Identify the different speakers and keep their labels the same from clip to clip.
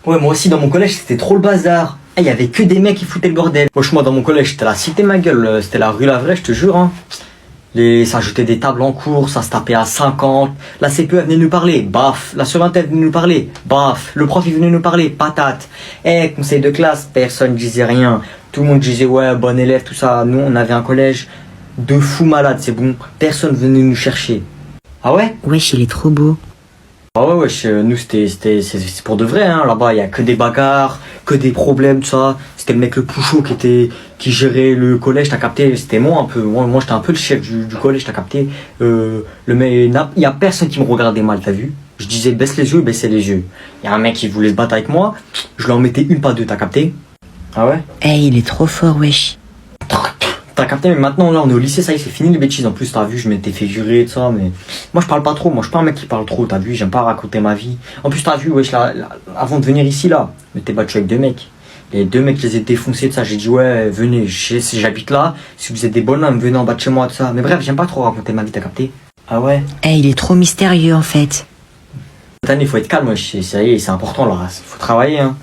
Speaker 1: Ouais, moi aussi, dans mon collège, c'était trop le bazar. Il y avait que des mecs qui foutaient le bordel. Moi, dans mon collège, c'était la cité, ma gueule. C'était la rue La Vraie, je te jure, hein. Ça jetait des tables en cours, ça se tapait à 50. La CPE venait nous parler, baf. La surintendante venait nous parler, baf. Le prof, il venait nous parler, patate. Conseil de classe, personne disait rien. Tout le monde disait, ouais, bon élève, tout ça. Nous, on avait un collège de fous malades, c'est bon. Personne venait nous chercher. Ah ouais?
Speaker 2: Wesh, il est trop beau.
Speaker 1: Ah ouais, nous c'est pour de vrai, hein. Là-bas, il y a que des bagarres, que des problèmes, tout ça. C'était le mec le plus chaud qui gérait le collège, t'as capté. C'était moi un peu. Moi j'étais un peu le chef du collège, t'as capté. Le mec, il y a personne qui me regardait mal, t'as vu. Je disais baisse les yeux, il baissait les yeux. Il y a un mec qui voulait se battre avec moi, je lui en mettais une pas deux, t'as capté. Ah ouais?
Speaker 2: Il est trop fort, wesh.
Speaker 1: T'as capté, mais maintenant là on est au lycée, ça y est, c'est fini les bêtises. En plus t'as vu, je m'étais fait jurer et tout ça, mais moi je parle pas trop, moi je suis pas un mec qui parle trop, t'as vu, j'aime pas raconter ma vie. En plus t'as vu, wesh, avant de venir ici là, je m'étais battu avec deux mecs. Les deux mecs, je les ai défoncés, tout ça, j'ai dit ouais, venez, j'habite là, si vous êtes des bonhommes, venez en bas de chez moi, tout ça. Mais bref, j'aime pas trop raconter ma vie, t'as capté. Ah ouais?
Speaker 2: Il est trop mystérieux en fait.
Speaker 1: Cette année, faut être calme, wesh, ça y est, c'est important là, faut travailler, hein.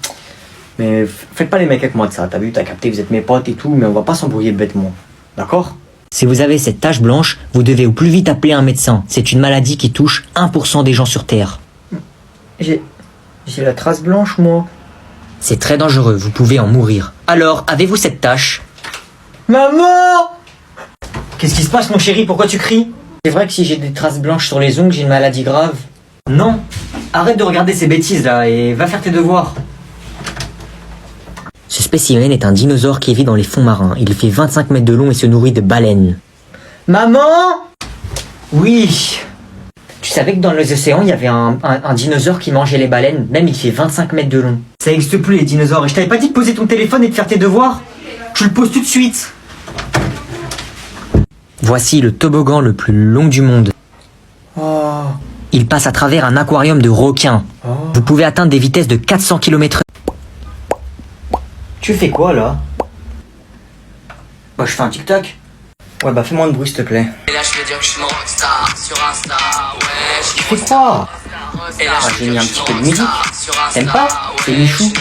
Speaker 1: Mais faites pas les mecs avec moi de ça, t'as vu, t'as capté, vous êtes mes potes et tout, mais on va pas s'embrouiller bêtement. D'accord?
Speaker 2: Si vous avez cette tache blanche, vous devez au plus vite appeler un médecin. C'est une maladie qui touche 1% des gens sur Terre.
Speaker 1: J'ai la trace blanche, moi.
Speaker 2: C'est très dangereux, vous pouvez en mourir. Alors, avez-vous cette tache?
Speaker 1: Maman! Qu'est-ce qui se passe, mon chéri? Pourquoi tu cries? C'est vrai que si j'ai des traces blanches sur les ongles, j'ai une maladie grave. Non. Arrête de regarder ces bêtises là et va faire tes devoirs.
Speaker 2: Ce spécimen est un dinosaure qui vit dans les fonds marins. Il fait 25 mètres de long et se nourrit de baleines.
Speaker 1: Maman? Oui. Tu savais que dans les océans, il y avait un dinosaure qui mangeait les baleines? Même il fait 25 mètres de long. Ça n'existe plus les dinosaures. Et je t'avais pas dit de poser ton téléphone et de faire tes devoirs? Tu le poses tout de suite.
Speaker 2: Voici le toboggan le plus long du monde.
Speaker 1: Oh.
Speaker 2: Il passe à travers un aquarium de requins.
Speaker 1: Oh.
Speaker 2: Vous pouvez atteindre des vitesses de 400 km/h.
Speaker 1: Tu fais quoi là? Bah je fais un TikTok. Ouais bah fais moins de bruit s'il te plaît.
Speaker 3: Et là je veux dire que je suis mon rockstar sur Insta, ouais.
Speaker 1: Tu fais quoi?
Speaker 3: Et là
Speaker 1: J'ai mis un petit peu de musique. T'aimes pas? C'est Michou.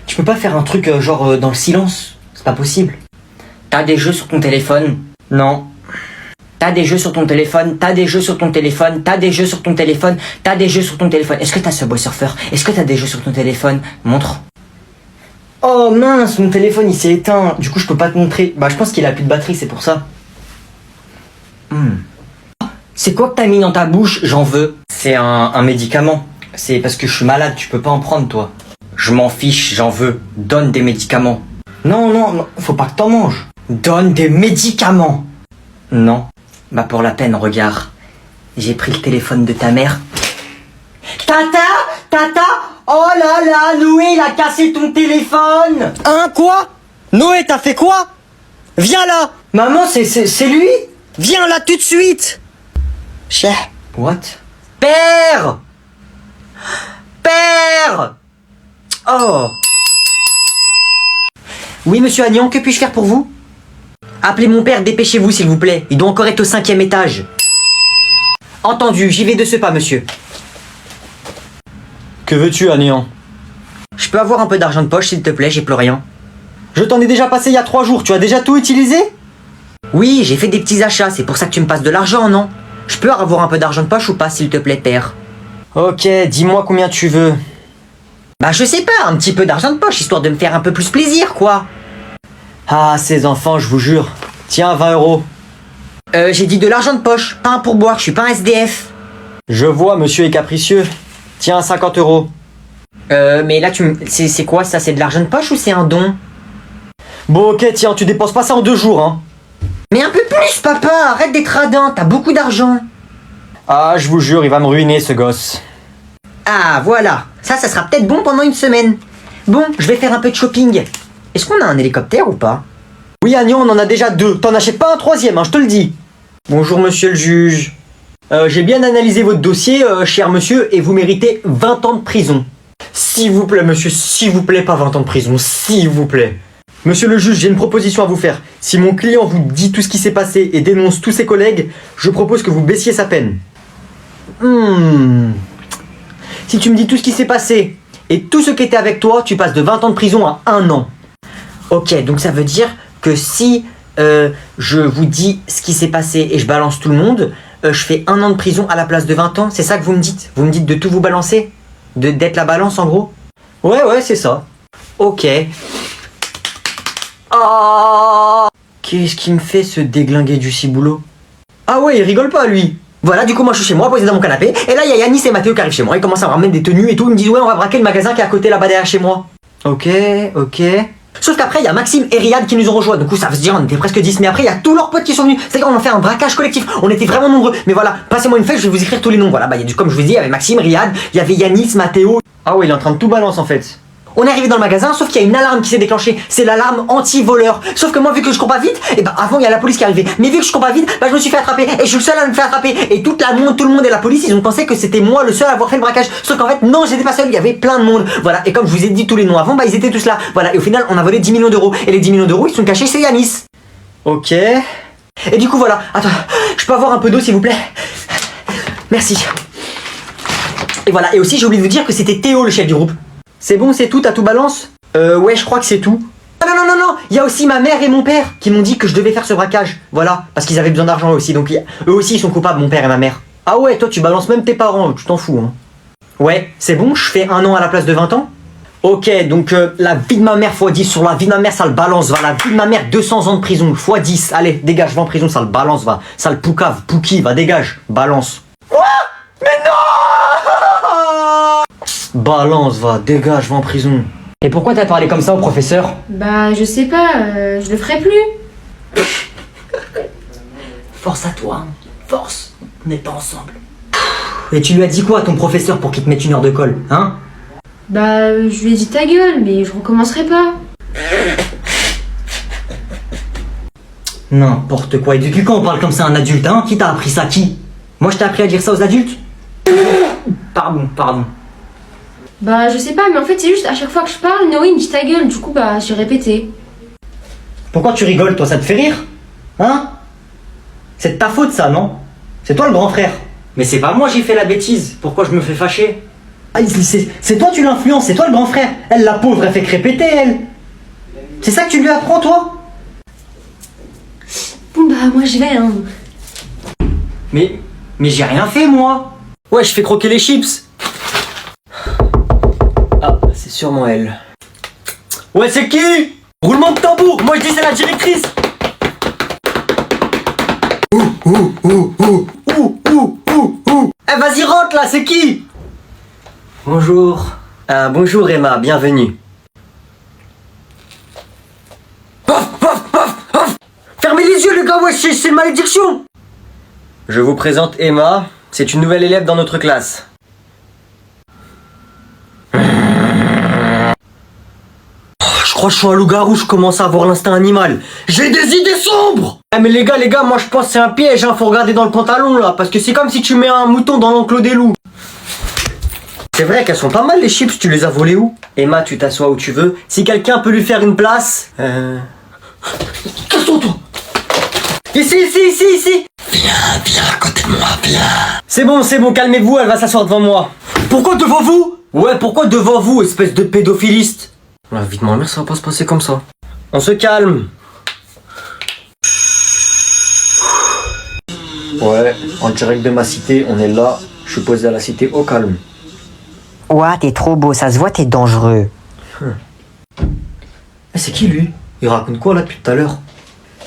Speaker 1: Tu peux pas faire un truc genre dans le silence? C'est pas possible. T'as des jeux sur ton téléphone? Non. T'as des jeux sur ton téléphone, t'as des jeux sur ton téléphone, t'as des jeux sur ton téléphone, t'as des jeux sur ton téléphone. Est-ce que t'as Subway Surfer? Est-ce que t'as des jeux sur ton téléphone? Montre. Oh mince, mon téléphone il s'est éteint. Du coup je peux pas te montrer. Bah je pense qu'il a plus de batterie, c'est pour ça. C'est quoi que t'as mis dans ta bouche? J'en veux. C'est un médicament. C'est parce que je suis malade, tu peux pas en prendre toi. Je m'en fiche, j'en veux. Donne des médicaments. Non, faut pas que t'en manges. Donne des médicaments. Non. Bah pour la peine, regarde. J'ai pris le téléphone de ta mère. Tata, oh là là, Noé il a cassé ton téléphone.
Speaker 4: Hein, quoi? Noé, t'as fait quoi? Viens là!
Speaker 1: Maman, c'est lui?
Speaker 4: Viens là tout de suite! Chef.
Speaker 1: What? Père! Oh! Oui, monsieur Agnan, que puis-je faire pour vous? Appelez mon père, dépêchez-vous s'il vous plaît. Il doit encore être au 5e étage. Entendu, j'y vais de ce pas, monsieur.
Speaker 4: Que veux-tu, Agnan?
Speaker 1: Je peux avoir un peu d'argent de poche s'il te plaît, j'ai plus rien.
Speaker 4: Je t'en ai déjà passé il y a 3 jours, tu as déjà tout utilisé?
Speaker 1: Oui, j'ai fait des petits achats, c'est pour ça que tu me passes de l'argent, non? Je peux avoir un peu d'argent de poche ou pas, s'il te plaît, père?
Speaker 4: Ok, dis-moi combien tu veux.
Speaker 1: Bah je sais pas, un petit peu d'argent de poche, histoire de me faire un peu plus plaisir, quoi.
Speaker 4: Ah, ces enfants, je vous jure. Tiens, 20 €.
Speaker 1: J'ai dit de l'argent de poche, pas un pourboire, je suis pas un SDF.
Speaker 4: Je vois, monsieur est capricieux. Tiens, 50 €.
Speaker 1: Mais là, c'est quoi, ça? C'est de l'argent de poche ou c'est un don?
Speaker 4: Bon, ok, tiens, tu dépenses pas ça en 2 jours, hein.
Speaker 1: Mais un peu plus, papa, arrête d'être radin, t'as beaucoup d'argent.
Speaker 4: Ah, je vous jure, il va me ruiner, ce gosse.
Speaker 1: Ah, voilà, ça sera peut-être bon pendant une semaine. Bon, je vais faire un peu de shopping. Est-ce qu'on a un hélicoptère ou pas?
Speaker 4: Oui, Agnan, on en a déjà 2. T'en achètes pas un 3e, hein, je te le dis.
Speaker 1: Bonjour, monsieur le juge.
Speaker 4: J'ai bien analysé votre dossier, cher monsieur, et vous méritez 20 ans de prison. S'il vous plaît, monsieur, s'il vous plaît, pas 20 ans de prison, s'il vous plaît. Monsieur le juge, j'ai une proposition à vous faire. Si mon client vous dit tout ce qui s'est passé et dénonce tous ses collègues, je propose que vous baissiez sa peine. Si tu me dis tout ce qui s'est passé et tout ce qui était avec toi, tu passes de 20 ans de prison à 1 an. Ok, donc ça veut dire que si je vous dis ce qui s'est passé et je balance tout le monde, je fais 1 an de prison à la place de 20 ans. C'est ça que vous me dites? Vous me dites de tout vous balancer? D'être la balance en gros? Ouais, c'est ça. Ok. Oh, qu'est-ce qui me fait ce déglingué du ciboulot? Ah ouais, il rigole pas lui. Voilà, du coup, moi je suis chez moi, posé dans mon canapé. Et là, il y a Yanis et Mathéo qui arrivent chez moi. Ils commencent à me ramener des tenues et tout. Ils me disent, ouais, on va braquer le magasin qui est à côté là-bas derrière chez moi. Ok. Sauf qu'après, il y a Maxime et Riyad qui nous ont rejoints. Du coup, ça veut dire on était presque 10. Mais après, il y a tous leurs potes qui sont venus. C'est-à-dire, on a fait un braquage collectif. On était vraiment nombreux. Mais voilà, passez-moi une feuille, je vais vous écrire tous les noms. Voilà, comme je vous dis, il y avait Maxime, Riyad, il y avait Yanis, Mathéo. Ah ouais, il est en train de tout balancer en fait. On est arrivé dans le magasin, sauf qu'il y a une alarme qui s'est déclenchée. C'est l'alarme anti-voleur. Sauf que moi, vu que je cours pas vite, et avant il y a la police qui est arrivée. Mais vu que je cours pas vite, je me suis fait attraper. Et je suis le seul à me faire attraper. Et tout le monde et la police, ils ont pensé que c'était moi le seul à avoir fait le braquage. Sauf qu'en fait, non, j'étais pas seul, il y avait plein de monde. Voilà. Et comme je vous ai dit tous les noms avant, ils étaient tous là. Voilà. Et au final, on a volé 10 millions d'euros. Et les 10 millions d'euros, ils sont cachés chez Yanis. Ok. Et du coup, voilà. Attends, je peux avoir un peu d'eau, s'il vous plaît? Merci. Et voilà. Et aussi, j'ai oublié de vous dire que c'était Théo, le chef du groupe. C'est bon, c'est tout, t'as tout balance? Ouais, je crois que c'est tout. Non, il y a aussi ma mère et mon père qui m'ont dit que je devais faire ce braquage. Voilà, parce qu'ils avaient besoin d'argent aussi, donc eux aussi ils sont coupables, mon père et ma mère. Ah ouais, toi tu balances même tes parents, tu t'en fous, hein. Ouais, c'est bon, je fais 1 an à la place de 20 ans? Ok, donc la vie de ma mère x 10 sur la vie de ma mère, ça le balance, va. La vie de ma mère, 200 ans de prison, x 10. Allez, dégage, va en prison, ça le balance, va. Ça le poucave, pouki, va, dégage, balance. Quoi? Mais non! Balance, va, dégage, va en prison. Et pourquoi t'as parlé comme ça au professeur?
Speaker 5: Bah, je sais pas, je le ferai plus.
Speaker 1: Force à toi, hein. Force. On n'est pas ensemble.
Speaker 4: Et tu lui as dit quoi à ton professeur pour qu'il te mette 1 heure de colle, hein?
Speaker 5: Bah, je lui ai dit ta gueule, mais je recommencerai pas.
Speaker 4: N'importe quoi. Et depuis quand on parle comme ça à un adulte, hein? Qui t'a appris ça? Qui? Moi je t'ai appris à dire ça aux adultes? Pardon.
Speaker 5: Bah, je sais pas, mais en fait, c'est juste à chaque fois que je parle, Noé il me dit ta gueule, du coup, bah, j'ai répété.
Speaker 4: Pourquoi tu rigoles, toi? Ça te fait rire? Hein? C'est de ta faute, ça, non? C'est toi le grand frère. Mais c'est pas moi, j'ai fait la bêtise. Pourquoi je me fais fâcher? Ah, c'est toi, tu l'influences, c'est toi le grand frère. Elle, la pauvre, elle fait que répéter, elle. C'est ça que tu lui apprends, toi?
Speaker 5: Bon, bah, moi, je vais, hein.
Speaker 4: Mais j'ai rien fait, moi. Ouais, je fais croquer les chips. Ah, c'est sûrement elle. Ouais, c'est qui? Roulement de tambour. Moi, je dis c'est la directrice. Eh, vas-y, rentre, là, c'est qui? Bonjour. Bonjour, Emma, bienvenue. Fermez les yeux, les gars, ouais, c'est une malédiction. Je vous présente Emma, c'est une nouvelle élève dans notre classe. Je crois que je suis un loup-garou, je commence à avoir l'instinct animal. J'ai des idées sombres. Eh mais les gars, moi je pense que c'est un piège, hein, faut regarder dans le pantalon là, parce que c'est comme si tu mets un mouton dans l'enclos des loups. C'est vrai qu'elles sont pas mal les chips, tu les as volées où? Emma, tu t'assois où tu veux. Si quelqu'un peut lui faire une place... Casse-toi, toi. Ici. Viens à côté de moi, viens. C'est bon, calmez-vous, elle va s'asseoir devant moi. Pourquoi devant vous? Ouais, pourquoi devant vous, espèce de pédophiliste? La vie de ma mère, ça va pas se passer comme ça. On se calme. Ouais, en direct de ma cité, on est là. Je suis posé à la cité au calme.
Speaker 2: Ouah, t'es trop beau, ça se voit, t'es dangereux.
Speaker 4: C'est qui lui? Il raconte quoi là depuis tout à l'heure?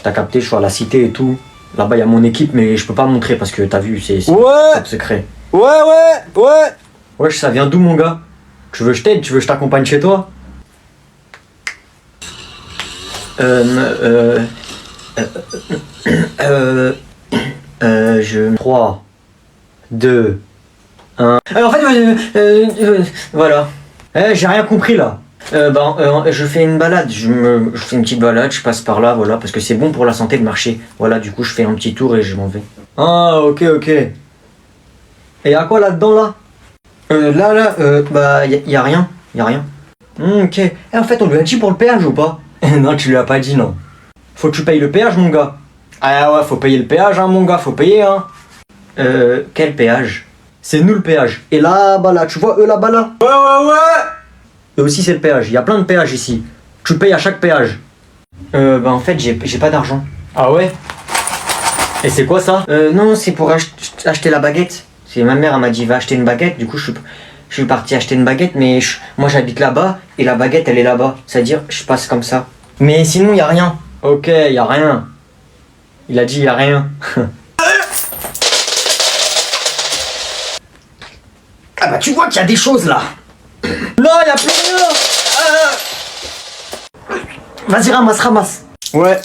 Speaker 4: T'as capté, je suis à la cité et tout. Là-bas, il y a mon équipe, mais je peux pas montrer parce que t'as vu, c'est top secret. Ouais. Wesh, ça vient d'où, mon gars? Tu veux que je t'aide? Tu veux que je t'accompagne chez toi? 3, 2, 1... Alors en fait, voilà. J'ai rien compris là. Je fais une balade, je fais une petite balade, je passe par là, voilà, parce que c'est bon pour la santé de marcher. Voilà, du coup, je fais un petit tour et je m'en vais. Ah, ok. Et y'a quoi là-dedans, là? Y a rien. Ok. En fait, on lui a dit pour le péage ou pas? Non, tu lui as pas dit, non. Faut que tu payes le péage, mon gars. Ah ouais, faut payer le péage, hein, mon gars, faut payer, hein. Quel péage? c'est nous le péage. Et là-bas, là, tu vois, eux là-bas, là. Eux aussi, c'est le péage. Il y a plein de péages ici. Tu payes à chaque péage.
Speaker 1: Bah en fait, j'ai pas d'argent.
Speaker 4: Ah ouais? Et c'est quoi ça?
Speaker 1: Non, c'est pour acheter la baguette. C'est ma mère, elle m'a dit va acheter une baguette. Du coup, je suis parti acheter une baguette, mais moi j'habite là-bas et la baguette elle est là-bas. C'est-à-dire, je passe comme ça. Mais sinon, y a rien.
Speaker 4: Ok, y a rien. Il a dit y a rien.
Speaker 1: Ah bah tu vois qu'il y a des choses là.
Speaker 4: Non, y a plus rien.
Speaker 1: Vas-y, ramasse.
Speaker 4: Ouais.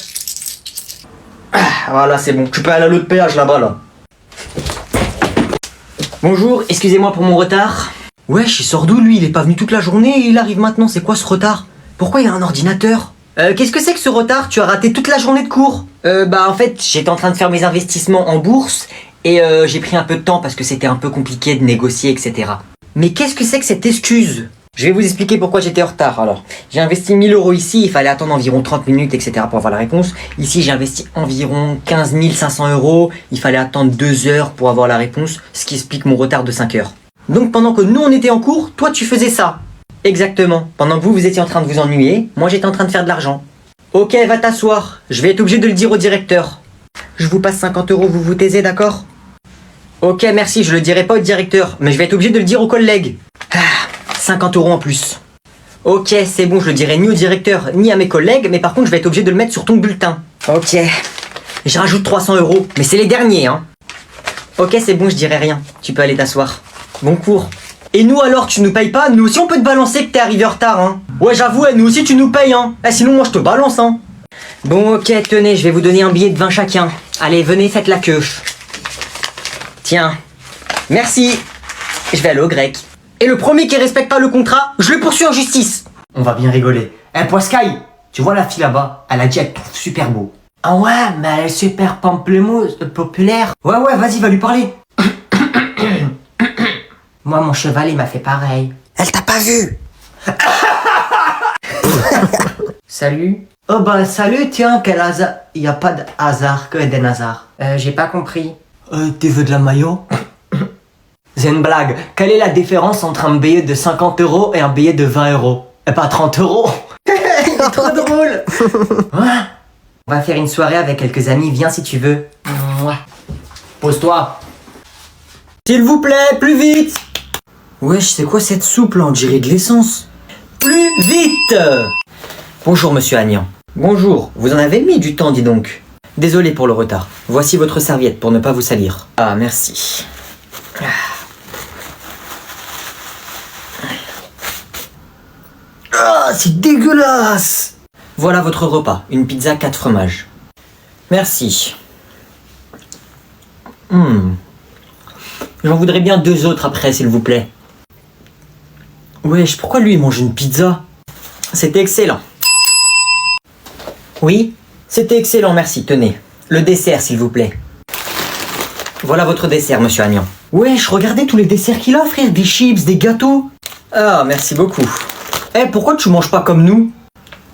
Speaker 1: Voilà, c'est bon. Tu peux aller à l'autre péage là-bas là. Bonjour, excusez-moi pour mon retard. Wesh, il sort d'où lui? Il est pas venu toute la journée et il arrive maintenant. C'est quoi ce retard? Pourquoi il y a un ordinateur? Qu'est-ce que c'est que ce retard? Tu as raté toute la journée de cours? Bah en fait, j'étais en train de faire mes investissements en bourse et j'ai pris un peu de temps parce que c'était un peu compliqué de négocier, etc. Mais qu'est-ce que c'est que cette excuse? Je vais vous expliquer pourquoi j'étais en retard alors. J'ai investi 1000 € ici, il fallait attendre environ 30 minutes, etc. pour avoir la réponse. Ici, j'ai investi environ 15 500 €, il fallait attendre 2 heures pour avoir la réponse, ce qui explique mon retard de 5 heures. Donc pendant que nous on était en cours, toi tu faisais ça. Exactement. Pendant que vous étiez en train de vous ennuyer, moi j'étais en train de faire de l'argent. Ok, va t'asseoir. Je vais être obligé de le dire au directeur. Je vous passe 50 €, vous vous taisez, d'accord? Ok, merci, je le dirai pas au directeur, mais je vais être obligé de le dire aux collègues. 50 € en plus. Ok, c'est bon, je le dirai ni au directeur ni à mes collègues, mais par contre je vais être obligé de le mettre sur ton bulletin. Ok. Je rajoute 300 €, mais c'est les derniers, hein. Ok, c'est bon, je dirai rien. Tu peux aller t'asseoir. Bon cours. Et nous alors, tu nous payes pas? Nous aussi on peut te balancer que t'es arrivé en retard, hein. Ouais, j'avoue, nous aussi tu nous payes, hein. Sinon moi je te balance, hein. Bon, ok, tenez, je vais vous donner un billet de 20 chacun. Allez, venez, faites la queue. Tiens. Merci. Je vais aller au grec. Et le premier qui respecte pas le contrat, je le poursuis en justice. On va bien rigoler. Poiscaille, tu vois la fille là-bas? Elle a dit elle te trouve super beau. Ah ouais, mais elle est super pamplemousse, populaire. Ouais, vas-y, va lui parler. Moi, mon cheval, il m'a fait pareil. Elle t'a pas vu. Salut. Oh bah salut, tiens, quel hasard. Y a pas de hasard que des hasards. J'ai pas compris. Tu veux de la maillot? C'est une blague. Quelle est la différence entre un billet de 50 € et un billet de 20 €? Et pas 30 €. Il est trop drôle. Ouais. On va faire une soirée avec quelques amis. Viens si tu veux. Pose-toi. S'il vous plaît, plus vite. Wesh, c'est quoi cette soupe là? On dirait de l'essence. Plus vite. Bonjour monsieur Agnan. Bonjour, vous en avez mis du temps, dis donc. Désolé pour le retard. Voici votre serviette pour ne pas vous salir. Ah, merci. Ah, c'est dégueulasse. Voilà votre repas, une pizza 4 fromages. Merci. J'en voudrais bien 2 autres après, s'il vous plaît. Wesh, pourquoi lui il mange une pizza? C'était excellent. Oui, c'était excellent, merci, tenez. Le dessert, s'il vous plaît. Voilà votre dessert, monsieur Agnan. Wesh, regardez tous les desserts qu'il a, frère. Des chips, des gâteaux. Ah, merci beaucoup. Pourquoi tu manges pas comme nous?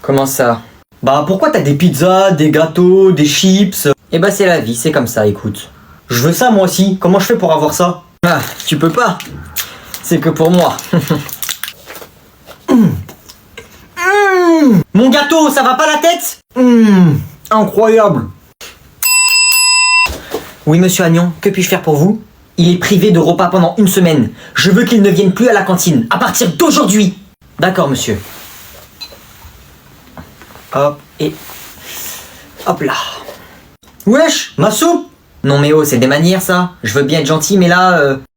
Speaker 1: Comment ça? Bah, pourquoi t'as des pizzas, des gâteaux, des chips? Bah, c'est la vie, c'est comme ça, écoute. Je veux ça, moi aussi. Comment je fais pour avoir ça? Ah, tu peux pas. C'est que pour moi. Mon gâteau, ça va pas la tête? Incroyable. Oui, monsieur Agnan, que puis-je faire pour vous? Il est privé de repas pendant 1 semaine. Je veux qu'il ne vienne plus à la cantine, à partir d'aujourd'hui. D'accord, monsieur. Hop, et... hop là. Wesh, ma soupe? Non mais oh, c'est des manières ça. Je veux bien être gentil, mais là...